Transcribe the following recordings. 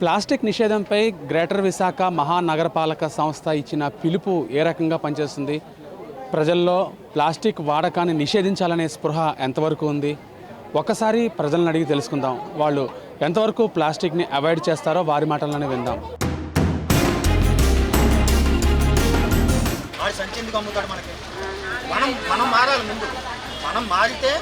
Plastic నిషేధంపై greater Visakha మహానగరపాలక సంస్థ ఇచ్చిన పిలుపు ఏ రకంగా పనిచేస్తుంది? ప్రజల్లో ప్లాస్టిక్ వాడకాన్ని నిషేధించాలనే స్పృహ ఎంతవరకు ఉంది? ఒకసారి ప్రజలను అడిగి తెలుసుకుందాం. వాళ్ళు ఎంతవరకు ప్లాస్టిక్ని అవాయిడ్ చేస్తారో వారి మాటల్లోనే విందాం. మనం మారాలి. ముందు మనం మారితే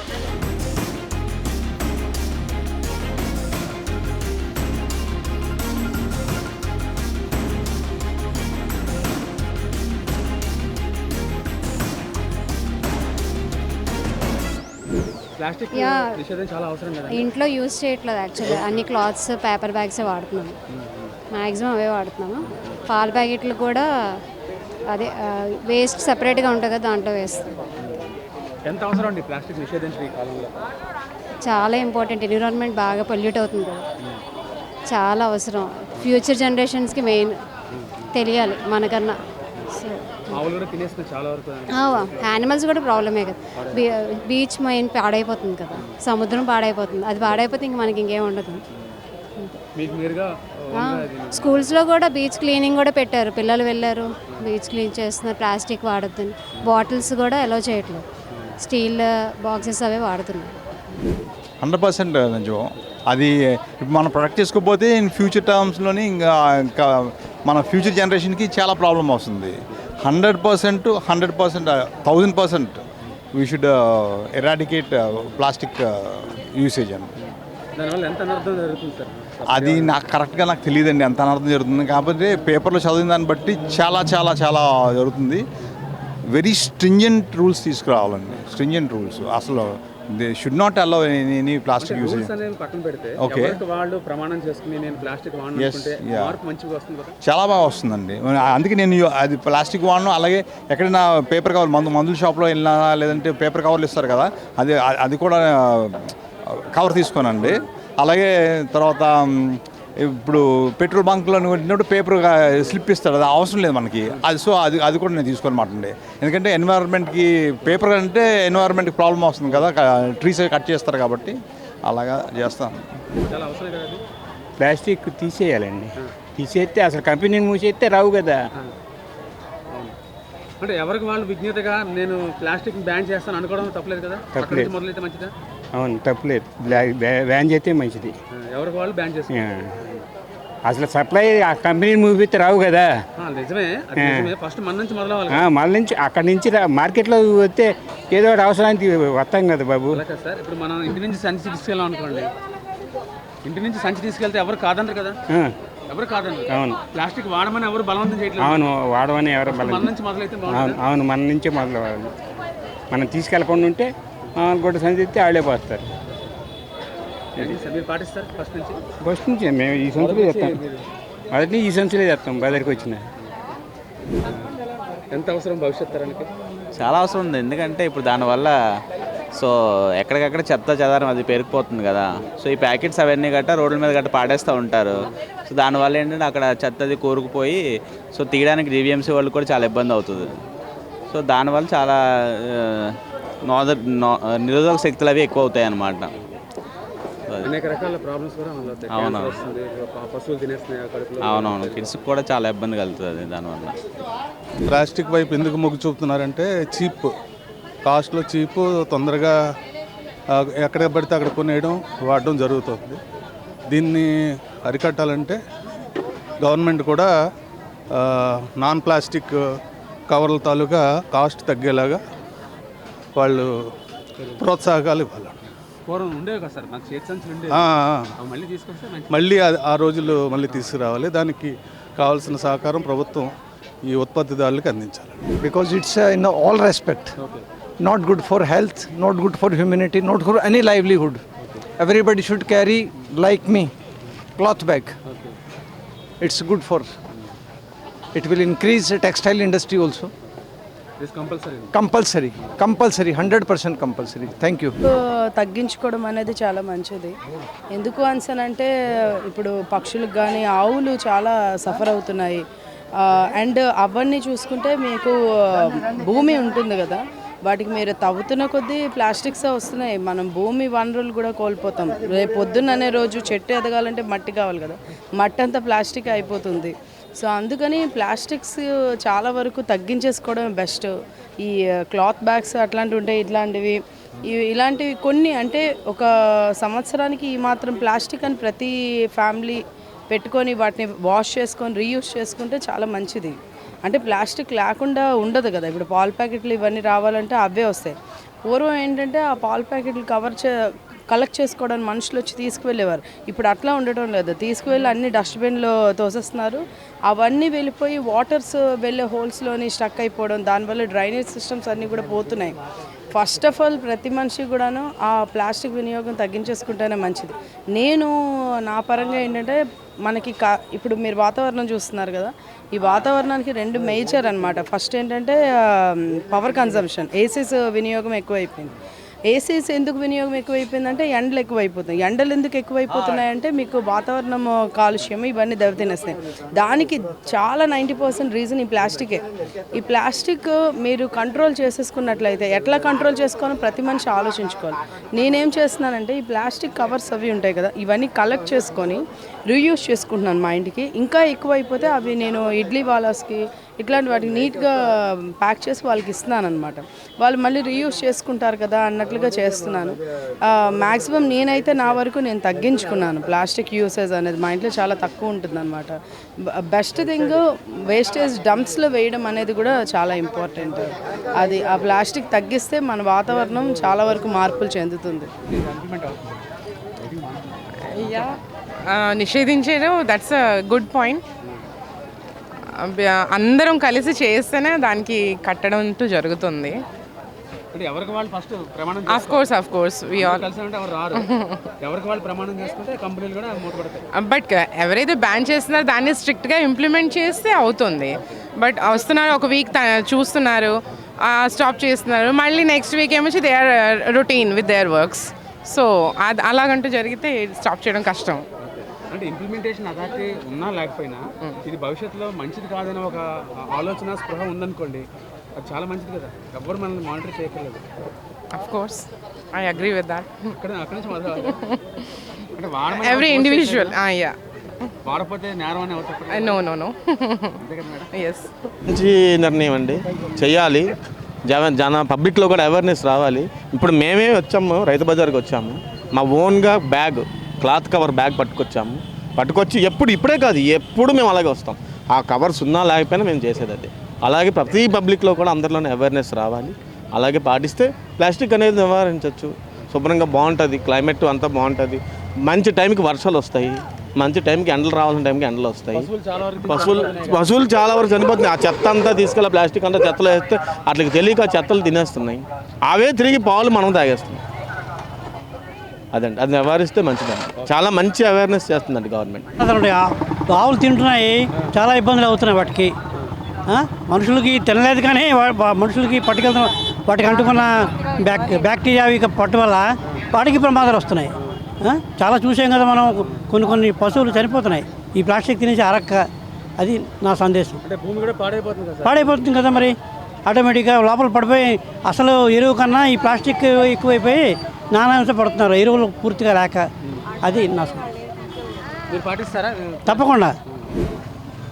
ప్లాస్టిక్ నిషేధం చాలా అవసరం కదా. ఇంట్లో యూజ్ చేయట్లేదు యాక్చువల్లీ. అన్ని క్లాత్స్, పేపర్ బ్యాగ్సే వాడుతున్నాము. మ్యాక్సిమం అవే వాడుతున్నాము. పాల ప్యాకెట్లు కూడా అదే వేస్ట్ సపరేట్గా ఉంటుంది కదా, దాంట్లో వేస్తాం. ఎంత అవసరం అండి ప్లాస్టిక్ నిషేధించిన ఈ కాలంలో? చాలా ఇంపార్టెంట్. ఎన్విరాన్మెంట్ బాగా పొల్యూట్ అవుతుంది కదా, చాలా అవసరం. ఫ్యూచర్ జనరేషన్స్కి మెయిన్ తెలియాలి మనకన్నా. యానిమల్స్ కూడా ప్రాబ్లమే కదా. బీచ్ మెయిన్ పాడైపోతుంది కదా, సముద్రం పాడైపోతుంది. అది పాడైపోతే ఇంక మనకి ఇంకేం ఉండదు. స్కూల్స్లో కూడా బీచ్ క్లీనింగ్ కూడా పెట్టారు. పిల్లలు వెళ్ళారు, బీచ్ క్లీన్ చేస్తున్నారు. ప్లాస్టిక్ వాడొద్దని. బాటిల్స్ కూడా అలో చేయట్లేదు. స్టీల్ బాక్సెస్ అవే వాడుతున్నారు. 100% నిజం. అది మనం ప్రొడక్ట్ చేసుకోకపోతే ఇన్ ఫ్యూచర్ టర్మ్స్లోని ఇంకా మన ఫ్యూచర్ జనరేషన్కి చాలా ప్రాబ్లం వస్తుంది. 100%, 1000% we should eradicate plastic usage అని. దానివల్ల ఎంత అనర్థం జరుగుతుంది సార్? అది నాకు కరెక్ట్గా నాకు తెలియదండి ఎంత అనర్థం జరుగుతుంది. కాకపోతే పేపర్లో చదివిన దాన్ని బట్టి చాలా చాలా చాలా జరుగుతుంది. వెరీ స్ట్రింజెంట్ రూల్స్ తీసుకురావాలండి. స్ట్రింజెంట్ రూల్స్ అసలు they should not allow any plastic usage. పక్కన పెడితే ఓకే, వాళ్ళు ప్రమాణం చేసుకుని నేను ప్లాస్టిక్ వాడనుకుంటే మార్పు మంచిగా వస్తుంది కదా. చాలా బాగా వస్తుందండి. అందుకే నేను అది ప్లాస్టిక్ వాడను. అలాగే ఎక్కడైనా పేపర్ కవర్ మందుల షాప్లో వెళ్ళినా లేదంటే పేపర్ కవర్లు ఇస్తారు కదా, అది కూడా కవర్ తీసుకోనండి. అలాగే తర్వాత ఇప్పుడు పెట్రోల్ బంక్లో వెళ్ళినప్పుడు పేపర్ స్లిప్ ఇస్తాడు, అది అవసరం లేదు మనకి. అది కూడా నేను తీసుకోనమాట అండి. ఎందుకంటే ఎన్వైరన్మెంట్కి పేపర్ అంటే ఎన్వైరన్మెంట్కి ప్రాబ్లం వస్తుంది కదా, ట్రీస్ కట్ చేస్తారు కాబట్టి అలాగా చేస్తాను. చాలా అవసరం కదా. ప్లాస్టిక్ తీసేయాలండి. తీసేస్తే అసలు కంపెనీని మూసేస్తే రావు కదా. అంటే ఎవరికి వాళ్ళు విజ్ఞతగా నేను ప్లాస్టిక్ బ్యాన్ చేస్తాను అనుకోవడం తప్పలేదు కదా. తప్పలేదు. మొదలైతే మంచిదా? అవును, తప్పలేదు. బ్యాన్ చేస్తే మంచిది. ఎవరికి వాళ్ళు బ్యాన్ చేస్తారు. అసలు సప్లై ఆ కంపెనీని మూపిస్తే రావు కదా. నిజమే. ఫస్ట్ మన నుంచి మొదలవ్వాలి. మన నుంచి అక్కడి నుంచి మార్కెట్లో వస్తే ఏదో ఒకటి అవసరానికి వస్తాం కదా బాబు. సార్ ఇప్పుడు మనం ఇంటి నుంచి సంచి తీసుకెళ్ళాం అనుకోండి, ఇంటి నుంచి సంచి తీసుకెళ్తే ఎవరు కాదంటారు కదా. ఎవరు కాదండి. అవును, ప్లాస్టిక్ వాడమని ఎవరు బలవంతం చేయట్లేదు. అవును, వాడమని ఎవరు మన నుంచి మొదలైతే. అవును, మన నుంచే మొదలవ్వాలి. మనం తీసుకెళ్ళకుండా ఉంటే గుడ్డ సంచి ఇస్తే వాళ్ళే పోస్తారు. మీరు పాటిస్తారు ఫస్ట్ నుంచి మేము ఈ సంచులే చేస్తాం. మొదటి ఈ సంచులే చేస్తాం. బజార్కి వచ్చిన ఎంత అవసరం భవిష్యత్ తరానికి? చాలా అవసరం ఉంది. ఎందుకంటే ఇప్పుడు దానివల్ల ఎక్కడికక్కడ చెత్త చెదారం అది పెరిగిపోతుంది కదా. సో ఈ ప్యాకెట్స్ అవన్నీ గట్రా రోడ్ల మీద గట్రా పాడేస్తూ ఉంటారు. సో దానివల్ల ఏంటంటే అక్కడ చెత్త అది కూరుకుపోయి సో తీయడానికి జీవీఎంసీ వాళ్ళు కూడా చాలా ఇబ్బంది అవుతుంది. సో దానివల్ల చాలా నిరోధక శక్తులు అవి ఎక్కువ అవుతాయి అన్నమాట. అనేక రకాల ప్రాబ్లమ్స్ కూడా అవునవును, పశువులు తినేస్తున్నాయి. అవునవును, కిడ్స్కి కూడా చాలా ఇబ్బంది కలుగుతుంది దానివల్ల. ప్లాస్టిక్ వైపు ఎందుకు మొగ్గు చూపుతున్నారంటే చీప్, కాస్ట్లో చీపు, తొందరగా ఎక్కడ పడితే అక్కడ కొనేయడం వాడడం జరుగుతుంది. దీన్ని అరికట్టాలంటే గవర్నమెంట్ కూడా నాన్ ప్లాస్టిక్ కవర్ల తాలూకా కాస్ట్ తగ్గేలాగా వాళ్ళు ప్రోత్సాహకాలు ఇవ్వాలి. మళ్ళీ ఆ రోజులు మళ్ళీ తీసుకురావాలి. దానికి కావాల్సిన సహకారం ప్రభుత్వం ఈ ఉత్పత్తిదారులకు అందించాలి. Because it's in all respect not good for health, not good for humanity, not for any livelihood. Everybody should carry, like me, cloth bag. It's good for, it will increase the textile industry also. This compulsory 100% compulsory. Thank you. తగ్గించుకోవడం అనేది చాలా మంచిది. ఎందుకు అంటే ఇప్పుడు పక్షులకు కానీ ఆవులు చాలా సఫర్ అవుతున్నాయి. అండ్ అవన్నీ చూసుకుంటే మీకు భూమి ఉంటుంది కదా, వాటికి మీరు తవ్వుతున్న కొద్దీ ప్లాస్టిక్స్ వస్తున్నాయి. మనం భూమి వనరులు కూడా కోల్పోతాం. రేపు పొద్దున్న అనే రోజు చెట్టు ఎదగాలంటే మట్టి కావాలి కదా, మట్టి అంతా ప్లాస్టిక్ అయిపోతుంది. సో అందుకని ప్లాస్టిక్స్ చాలా వరకు తగ్గించేసుకోవడం బెస్ట్. ఈ క్లాత్ బ్యాగ్స్ అట్లాంటివి ఉంటాయి, ఇలాంటివి కొన్ని అంటే ఒక సంవత్సరానికి ఈ మాత్రం ప్లాస్టిక్ అని ప్రతి ఫ్యామిలీ పెట్టుకొని వాటిని వాష్ చేసుకొని రీయూస్ చేసుకుంటే చాలా మంచిది. అంటే ప్లాస్టిక్ లేకుండా ఉండదు కదా. ఇప్పుడు పాల ప్యాకెట్లు ఇవన్నీ రావాలంటే అవే వస్తాయి. పూర్వం ఏంటంటే ఆ పాల ప్యాకెట్లు కలెక్ట్ చేసుకోవడానికి మనుషులు వచ్చి తీసుకువెళ్ళేవారు. ఇప్పుడు అట్లా ఉండటం లేదు. తీసుకువెళ్ళి అన్ని డస్ట్బిన్లో తోసేస్తున్నారు. అవన్నీ వెళ్ళిపోయి వాటర్స్ వెళ్ళే హోల్స్లోని స్టక్ అయిపోవడం, దానివల్ల డ్రైనేజ్ సిస్టమ్స్ అన్నీ కూడా పోతున్నాయి. ఫస్ట్ ఆఫ్ ఆల్ ప్రతి మనిషి కూడాను ఆ ప్లాస్టిక్ వినియోగం తగ్గించేసుకుంటేనే మంచిది. నేను నా పరంగా ఏంటంటే మనకి ఇప్పుడు మీరు వాతావరణం చూస్తున్నారు కదా, ఈ వాతావరణానికి 2 మేజర్ అనమాట. ఫస్ట్ ఏంటంటే పవర్ కన్జంప్షన్, ఏసీస్ వినియోగం ఎక్కువైపోయింది. ఏసీస్ ఎందుకు వినియోగం ఎక్కువైపోయిందంటే ఎండలు ఎక్కువైపోతున్నాయి. ఎండలు ఎందుకు ఎక్కువైపోతున్నాయంటే మీకు వాతావరణం కాలుష్యం ఇవన్నీ దెబ్బతినేస్తాయి. దానికి చాలా 90% రీజన్ ఈ ప్లాస్టికే. ఈ ప్లాస్టిక్ మీరు కంట్రోల్ చేసేసుకున్నట్లయితే ఎట్లా కంట్రోల్ చేసుకోవాలో ప్రతి మనిషి ఆలోచించుకోవాలి. నేనేం చేస్తున్నానంటే ఈ ప్లాస్టిక్ కవర్స్ అవి ఉంటాయి కదా, ఇవన్నీ కలెక్ట్ చేసుకొని రీయూస్ చేసుకుంటున్నాను మా ఇంటికి. ఇంకా ఎక్కువైపోతే అవి నేను ఇడ్లీ వాలాస్కి ఇట్లాంటి వాటికి నీట్గా ప్యాక్ చేసి వాళ్ళకి ఇస్తున్నాను అనమాట. వాళ్ళు మళ్ళీ రీయూస్ చేసుకుంటారు కదా అన్నట్లుగా చేస్తున్నాను. మ్యాక్సిమం నేనైతే నా వరకు నేను తగ్గించుకున్నాను ప్లాస్టిక్ యూసేజ్ అనేది. మా ఇంట్లో చాలా తక్కువ ఉంటుంది అనమాట. బెస్ట్ థింగ్ వేస్టేజ్ డంప్స్లో వేయడం అనేది కూడా చాలా ఇంపార్టెంట్. అది ఆ ప్లాస్టిక్ తగ్గిస్తే మన వాతావరణం చాలా వరకు మార్పులు చెందుతుంది. నిషేధించడం దట్స్ అ గుడ్ పాయింట్. అందరం కలిసి చేస్తేనే దానికి కట్టడం అంటూ జరుగుతుంది. ఎవరికి వాళ్ళు ఫస్ట్ ప్రమాణం ఆఫ్ కోర్స్ వి ఆల్ ఎవరికి వాళ్ళు ప్రమాణం చేసుకుంటే కంపెనీలు కూడా మూతపడతాయి. బట్ ఎవరైతే బ్యాన్ చేస్తున్నారో దాన్ని స్ట్రిక్ట్గా ఇంప్లిమెంట్ చేస్తే అవుతుంది. బట్ వస్తున్నారు, ఒక వీక్ చూస్తున్నారు, స్టాప్ చేస్తున్నారు, మళ్ళీ నెక్స్ట్ వీక్ ఏమొచ్చి they are routine with their works. So అది అలాగంటూ జరిగితే స్టాప్ చేయడం కష్టం. అంటే ఇంప్లిమెంటేషన్ అథారిటీ ఉన్నా లేకపోయినా ఇది భవిష్యత్తులో మంచిది కాదని ఒక ఆలోచన స్పృహ ఉందనుకోండి, అది చాలా మంచిది కదా. ఎవ్వరు మనల్ని మానిటర్ చేయగలదు. Of course I agree with that. అక్కడి నుంచి మొదలు అంటే ఎవ్రీ ఇండివిజువల్ వాడపోతే నేరం అని ఎవరు? No yes. మంచి నిర్ణయం అండి, చెయ్యాలి. పబ్లిక్లో కూడా అవేర్నెస్ రావాలి. ఇప్పుడు మేమే వచ్చాము, రైతు బజార్కి వచ్చాము, మా ఓన్గా బ్యాగ్, క్లాత్ కవర్ బ్యాగ్ పట్టుకొచ్చి ఇప్పుడే కాదు ఎప్పుడు మేము అలాగే వస్తాం. ఆ కవర్స్ ఉన్నా లేకపోయినా మేము చేసేది అది. అలాగే ప్రతి పబ్లిక్లో కూడా అందరిలోనే అవేర్నెస్ రావాలి. అలాగే పాటిస్తే ప్లాస్టిక్ అనేది నివారించవచ్చు. శుభ్రంగా బాగుంటుంది, క్లైమేట్ అంతా బాగుంటుంది. మంచి టైంకి వర్షాలు వస్తాయి, మంచి టైంకి ఎండలు రావాల్సిన టైంకి ఎండలు వస్తాయి. పశువులు చాలా వరకు చనిపోతున్నాయి. ఆ చెత్త అంతా తీసుకెళ్ళి ప్లాస్టిక్ అంతా చెత్తలో వేస్తే అట్లకి తెలియక ఆ చెత్తలు తినేస్తున్నాయి. అవే తిరిగి పాలు మనం తాగేస్తున్నాం. అదండి, అది నివారిస్తే మంచిదండి. చాలా మంచి అవేర్నెస్ చేస్తుందండి గవర్నమెంట్. ఆవులు తింటున్నాయి, చాలా ఇబ్బందులు అవుతున్నాయి వాటికి. మనుషులకి తినలేదు కానీ మనుషులకి పట్టుకెళ్తున్న వాటికి అంటుకున్న బ్యాక్టీరియా పట్టు వల్ల వాటికి ప్రమాదాలు వస్తున్నాయి. చాలా చూసాం కదా మనం, కొన్ని పశువులు చనిపోతున్నాయి ఈ ప్లాస్టిక్ తినేసి అరక్క. అది నా సందేశం. అంటే భూమి కూడా పాడైపోతుంది కదా మరి. ఆటోమేటిక్గా లోపల పడిపోయి అసలు ఎరువు కన్నా ఈ ప్లాస్టిక్ ఎక్కువైపోయి నానాంశ పడుతున్నారు ఎరువులు పూర్తిగా లేక. అది నా మీరు పాటిస్తారా? తప్పకుండా.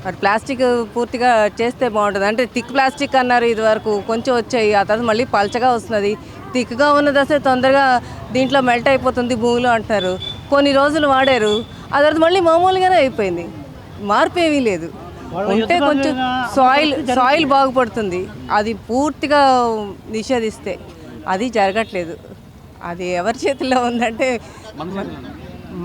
మరి ప్లాస్టిక్ పూర్తిగా చేస్తే బాగుంటుంది. అంటే థిక్ ప్లాస్టిక్ అన్నారు ఇది వరకు, కొంచెం వచ్చాయి, ఆ తర్వాత మళ్ళీ పల్చగా వస్తున్నది. థిక్గా ఉన్నది వస్తే తొందరగా దీంట్లో మెల్ట్ అయిపోతుంది భూమిలో అంటారు. కొన్ని రోజులు వాడారు, ఆ తర్వాత మళ్ళీ మామూలుగానే అయిపోయింది, మార్పు ఏమీ లేదు. ఉంటే కొంచెం సాయిల్ బాగుపడుతుంది. అది పూర్తిగా నిషేధిస్తే అది జరగట్లేదు. అది ఎవరి చేతిలో ఉందంటే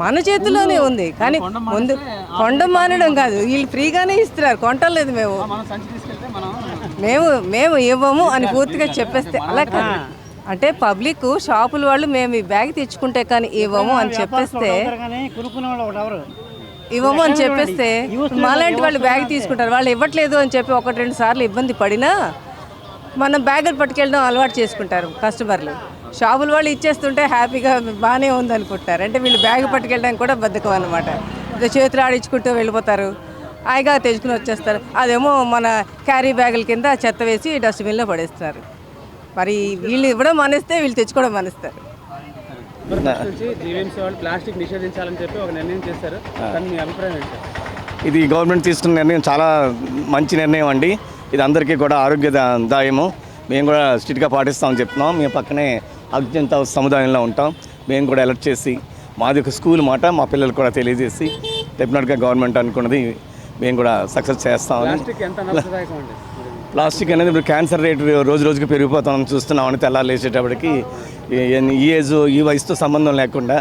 మన చేతిలోనే ఉంది. కానీ ముందు కొండం మానడం కాదు, వీళ్ళు ఫ్రీగానే ఇస్తున్నారు, కొంటలేదు. మేము ఇవ్వము అని పూర్తిగా చెప్పేస్తే అలా కాదు. అంటే పబ్లిక్ షాపుల వాళ్ళు మేము ఈ బ్యాగ్ తెచ్చుకుంటే కానీ ఇవ్వము అని చెప్పేస్తే మాలాంటి వాళ్ళు బ్యాగ్ తీసుకుంటారు. వాళ్ళు ఇవ్వట్లేదు అని చెప్పి 1-2 సార్లు ఇబ్బంది పడినా మనం బ్యాగులు పట్టుకెళ్ళడం అలవాటు చేసుకుంటారు కస్టమర్లు. షాపుల వాళ్ళు ఇచ్చేస్తుంటే హ్యాపీగా బాగానే ఉందనుకుంటారు. అంటే వీళ్ళు బ్యాగ్ పట్టుకెళ్ళడానికి కూడా బద్ధకం అనమాట. చేతులు ఆడించుకుంటూ వెళ్ళిపోతారు, హాయిగా తెచ్చుకుని వచ్చేస్తారు. అదేమో మన క్యారీ బ్యాగుల కింద చెత్త వేసి డస్ట్బిన్లో పడేస్తారు. మరి వీళ్ళు ఇవ్వడం మానేస్తే వీళ్ళు తెచ్చుకోవడం మానేస్తారు. జీవీఎంసీ వాళ్ళు ప్లాస్టిక్ నిషేధించాలని చెప్పి ఒక నిర్ణయం చేశారు. కానీ మీ అభిప్రాయం ఏంటి? ఇది గవర్నమెంట్ తీసుకున్న నిర్ణయం చాలా మంచి నిర్ణయం అండి. ఇది అందరికీ కూడా ఆరోగ్యదాయము. మేము కూడా స్ట్రిక్ట్గా పాటిస్తామని చెప్తున్నాం. మేము పక్కనే అత్యంత సముదాయంలో ఉంటాం. మేము కూడా అలర్ట్ చేసి మాది ఒక స్కూల్ మాట మా పిల్లలు కూడా తెలియజేసి డెఫినెట్గా గవర్నమెంట్ అనుకున్నది మేము కూడా సక్సెస్ చేస్తామని. ప్లాస్టిక్ అనేది ఇప్పుడు క్యాన్సర్ రేటు రోజు రోజుకి పెరిగిపోతామని చూస్తున్నామని తెల్లారు లేచేటప్పటికి ఈ ఏజ్ ఈ వయసుతో సంబంధం లేకుండా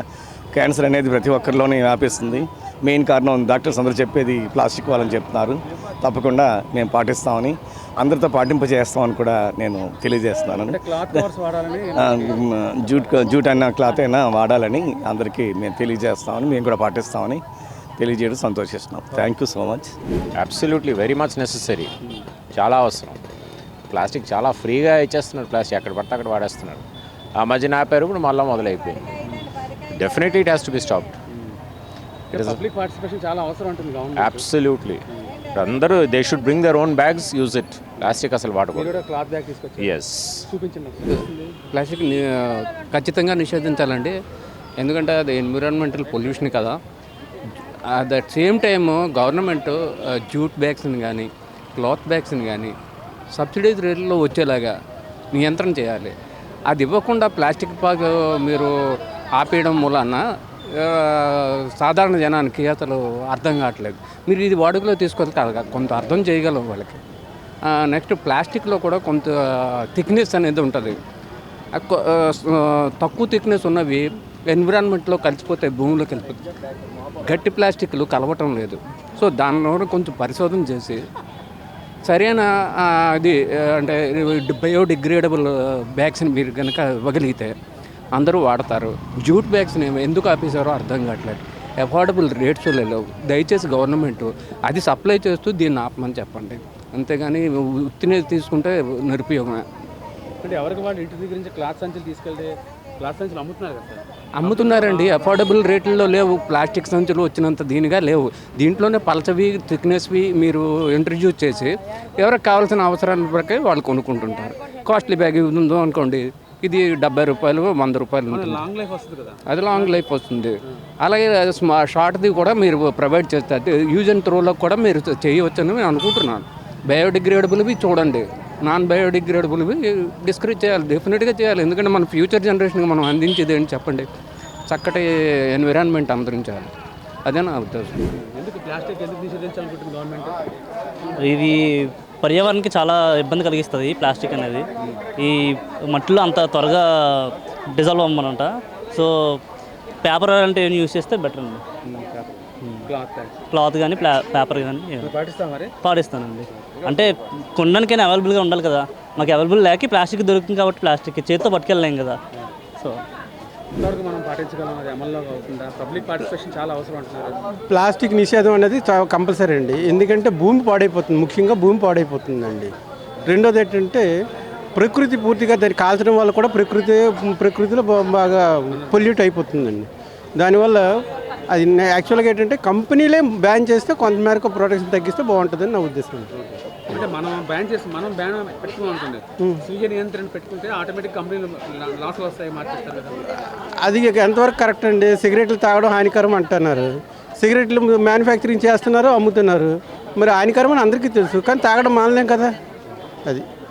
క్యాన్సర్ అనేది ప్రతి ఒక్కరిలోనే వ్యాపిస్తుంది. మెయిన్ కారణం డాక్టర్స్ అందరూ చెప్పేది ప్లాస్టిక్ వాళ్ళని చెప్తున్నారు. తప్పకుండా మేము పాటిస్తామని అందరితో పాటింపజేస్తామని కూడా నేను తెలియజేస్తున్నాను. జూట్ అయినా క్లాత్ అయినా వాడాలని అందరికీ మేము తెలియజేస్తామని మేము కూడా పాటిస్తామని తెలియజేయడం సంతోషిస్తున్నాం. Thank you so much. Absolutely very much necessary. చాలా అవసరం. ప్లాస్టిక్ చాలా ఫ్రీగా ఇచ్చేస్తున్నారు. ప్లాస్టిక్ ఎక్కడ పడితే అక్కడ వాడేస్తున్నారు. ఆ మధ్యన ఆపారు, ఇప్పుడు మళ్ళీ మొదలైపోయింది. Definitely it has to be stopped. Public participation చాలా అవసరం ఉంటుంది గవర్నమెంట్. అబ్సల్యూట్లీ. అందరూ they should bring their own bags, use it. Plastic అసలు వాడకూడదు. క్లాత్ బ్యాగ్ తీసుకొచ్చి ఎస్ చూపించండి. ప్లాస్టిక్ ఖచ్చితంగా నిషేధించాలండి. ఎందుకంటే అది ఎన్విరాన్మెంటల్ పొల్యూషన్ కదా. At the same time government jute బ్యాగ్స్ని కానీ క్లాత్ బ్యాగ్స్ని కానీ సబ్సిడైజ్ రేట్లో వచ్చేలాగా నియంత్రణ చేయాలి. అది ఇవ్వకుండా ప్లాస్టిక్ బ్యాగ్ మీరు ఆపేయడం మూలన సాధారణ జనానికి అసలు అర్థం కావట్లేదు. మీరు ఇది వాడుకలో తీసుకెళ్తే కొంత అర్థం చేయగలం వాళ్ళకి. నెక్స్ట్ ప్లాస్టిక్లో కూడా కొంత థిక్నెస్ అనేది ఉంటుంది. తక్కువ థిక్నెస్ ఉన్నవి ఎన్విరాన్మెంట్లో కలిసిపోతాయి, భూమిలో కలిసిపోతాయి. గట్టి ప్లాస్టిక్లు కలవటం లేదు. సో దానిలో కొంచెం పరిశోధన చేసి సరైన అది అంటే బయోడిగ్రేడబుల్ బ్యాగ్స్ని మీరు కనుక ఇవ్వగలిగితే అందరూ వాడతారు. జూట్ బ్యాగ్స్ని ఎందుకు ఆపేశారో అర్థం కావట్లేదు. అఫోర్డబుల్ రేట్స్ లేవు. దయచేసి గవర్నమెంట్ అది సప్లై చేస్తూ దీన్ని ఆపమని చెప్పండి. అంతేగాని ఉత్తినే తీసుకుంటే నిరుపయోగమే. అంటే ఎవరికి వాళ్ళు ఇంటి దగ్గర నుంచి క్లాత్ సంచులు తీసుకెళ్తే క్లాత్ సంచులు అమ్ముతున్నారు కదా? అమ్ముతున్నారండి. అఫోర్డబుల్ రేట్లలో లేవు. ప్లాస్టిక్ సంచులు వచ్చినంత దీనిగా లేవు. దీంట్లోనే పలచవి థిక్నెస్వి మీరు ఇంట్రడ్యూస్ చేసి ఎవరికి కావాల్సిన అవసరాల ప్రకారం వాళ్ళు కొనుక్కుంటుంటారు. కాస్ట్లీ బ్యాగ్ ఉందో అనుకోండి, ఇది 70 రూపాయలు 100 రూపాయలు ఉంటుంది. అది లాంగ్ లైఫ్ వస్తుంది. అలాగే షార్ట్ది కూడా మీరు ప్రొవైడ్ చేస్తారు. యూజ్ అండ్ త్రోలో కూడా మీరు చేయవచ్చని నేను అనుకుంటున్నాను. బయోడిగ్రేడబుల్వి చూడండి, నాన్ బయోడిగ్రేడబుల్వి డిస్కరేజ్ చేయాలి, డెఫినెట్గా చేయాలి. ఎందుకంటే మన ఫ్యూచర్ జనరేషన్కి మనం అందించేది ఏంటి చెప్పండి? చక్కటి ఎన్విరాన్మెంట్ అందించాలి. అదే నా ఉద్దేశం. ఎందుకు ప్లాస్టిక్ ఎందుకు నిషేధించాలనుకుంటుంది గవర్నమెంట్? ఇది పర్యావరణానికి చాలా ఇబ్బంది కలిగిస్తుంది ప్లాస్టిక్ అనేది. ఈ మట్టిలో అంత త్వరగా డిజాల్వ్ అవ్వమనంట. సో పేపర్ అంటే ఏం యూజ్ చేస్తే బెటర్ అండి. క్లాత్ కానీ పేపర్ కానీ పాటిస్తానండి. అంటే కొనడానికైనా అవైలబుల్గా ఉండాలి కదా. మాకు అవైలబుల్ లేక ప్లాస్టిక్ దొరుకుతుంది కాబట్టి ప్లాస్టిక్ చేతితో పట్టుకెళ్ళలేం కదా. సో మనం పాటించగలం, అది అమల్లో అవుతుందా? పబ్లిక్ పార్టిసిపేషన్ చాలా అవసరం అంటున్నారు. ప్లాస్టిక్ నిషేధం అనేది కంపల్సరీ అండి. ఎందుకంటే భూమి పాడైపోతుంది, ముఖ్యంగా భూమి పాడైపోతుందండి. రెండోది ఏంటంటే ప్రకృతి పూర్తిగా దాన్ని కాల్చడం వల్ల కూడా ప్రకృతిలో బాగా పొల్యూట్ అయిపోతుందండి. దానివల్ల అది యాక్చువల్గా ఏంటంటే కంపెనీలే బ్యాన్ చేస్తే కొంతమేరకు ప్రొటెక్షన్ తగ్గిస్తే బాగుంటుందని నా ఉద్దేశం. అంటే మనం బ్యాన్ పెట్టుకోవాలనుకుంది, స్వీయ నియంత్రణ పెట్టుకుంటే ఆటోమేటిక్ కంపెనీలు లాస్లు వస్తాయి, మార్చేస్తారు కదా. అది ఎంతవరకు కరెక్ట్ అండి? సిగరెట్లు తాగడం హానికరం అంటున్నారు. సిగరెట్లు మ్యానుఫ్యాక్చరింగ్ చేస్తున్నారు, అమ్ముతున్నారు. మరి హానికరం అని అందరికీ తెలుసు, కానీ తాగడం మానలేం కదా. అది